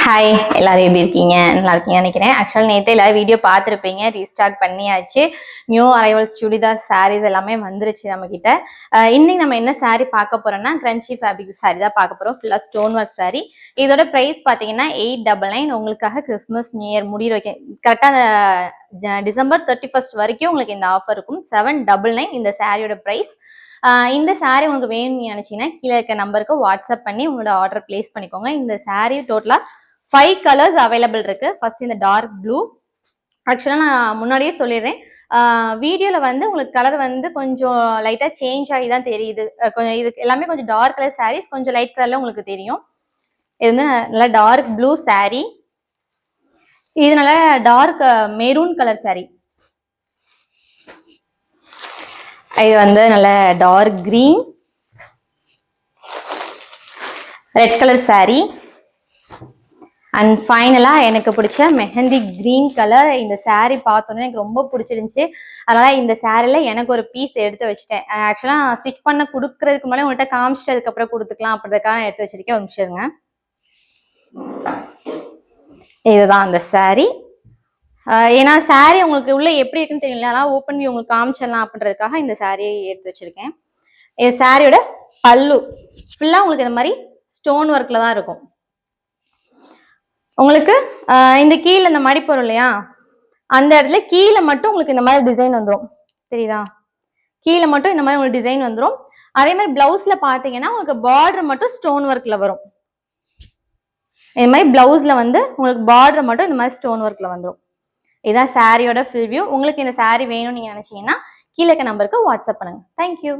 Hi, எல்லாரும் எப்படி இருக்கீங்க? நல்லா இருக்கீங்க நினைக்கிறேன். ஆக்சுவலாக நேற்று எல்லாரும் வீடியோ பார்த்துருப்பீங்க. ரீஸ்டார்ட் பண்ணியாச்சு. நியூ அரைவல்ஸ் சுடிதார் சாரீஸ் எல்லாமே வந்துருச்சு நம்மக்கிட்ட. இன்னைக்கு நம்ம என்ன சாரீ பார்க்க போறோம்னா கிரன்ச்சி ஃபேப்ரிக் சாரீ தான் பார்க்க போகிறோம். ஃபுல்லாக ஸ்டோன் ஒர்க் சாரீ. இதோட ப்ரைஸ் பார்த்தீங்கன்னா 899. உங்களுக்காக கிறிஸ்மஸ் நியூ இயர் முடிகிற வைக்க கரெக்டாக டிசம்பர் 31 வரைக்கும் உங்களுக்கு இந்த ஆஃபர் இருக்கும். 799 இந்த சாரியோட ப்ரைஸ். இந்த சாரீ உங்களுக்கு வேணும்னு நினைச்சீங்கன்னா கீழே இருக்க நம்பருக்கு வாட்ஸ்அப் பண்ணி உங்களோட ஆர்டர் பிளேஸ் பண்ணிக்கோங்க. இந்த சாரீ டோட்டலாக 5 கலர்ஸ் அவைலபிள் இருக்கு. ஃபர்ஸ்ட் இந்த டார்க் ப்ளூ. ஆக்சுவலா நான் முன்னாடியே சொல்லிடுறேன், வீடியோல வந்து உங்களுக்கு கலர் வந்து கொஞ்சம் லைட்டா சேஞ்ச் ஆகி தான் தெரியுது. கொஞ்சம் இது எல்லாமே கொஞ்சம் டார்க் கலர் சாரீஸ், கொஞ்சம் லைட் கலர்ல உங்களுக்கு தெரியும். இது வந்து நல்லா டார்க் ப்ளூ சாரீ. இது நல்லா டார்க் மெரூன் கலர் சாரீ. இது வந்து நல்ல dark green red colour sari. And ஃபைனலாக எனக்கு பிடிச்ச மெஹந்தி கிரீன் கலர். இந்த சாரீ பார்த்தோன்னே எனக்கு ரொம்ப பிடிச்சிருந்துச்சி. அதனால் இந்த சாரியில் எனக்கு ஒரு பீஸ் எடுத்து வச்சுட்டேன். ஆக்சுவலாக ஸ்டிச் பண்ண கொடுக்குறதுக்கு முன்னாடி உங்கள்கிட்ட காமிச்சிட்டு அதுக்கப்புறம் கொடுத்துக்கலாம் அப்படின்றதுக்காக எடுத்து வச்சிருக்கேன். ஒரு நிமிஷங்க. இதுதான் அந்த சாரீ. ஏன்னா சாரீ உங்களுக்கு உள்ள எப்படி இருக்குன்னு தெரியல, அதனால் ஓப்பன் வியூ உங்களுக்கு காமிச்சிடலாம் அப்படின்றதுக்காக இந்த சாரியை எடுத்து வச்சிருக்கேன். இந்த சாரியோட பல்லு ஃபுல்லாக உங்களுக்கு இந்த மாதிரி ஸ்டோன் ஒர்க்கில் தான் இருக்கும். உங்களுக்கு இந்த கீழே இந்த மடிப்பு வரும் இல்லையா, அந்த இடத்துல கீழே மட்டும் உங்களுக்கு இந்த மாதிரி டிசைன் வந்துடும். தெரியுதா? கீழே மட்டும் இந்த மாதிரி உங்களுக்கு டிசைன் வந்துடும். அதே மாதிரி பிளவுஸ்ல பாத்தீங்கன்னா உங்களுக்கு பார்டர் மட்டும் ஸ்டோன் ஒர்க்ல வரும். இந்த மாதிரி பிளவுஸ்ல வந்து உங்களுக்கு பார்டர் மட்டும் இந்த மாதிரி ஸ்டோன் ஒர்க்ல வந்துடும். இதுதான் சாரியோட ஃபுல் வியூ. உங்களுக்கு இந்த சாரி வேணும்னு நீங்க நினைச்சீங்கன்னா கீழே இருக்க நம்பருக்கு வாட்ஸ்அப் பண்ணுங்க. தேங்க்யூ.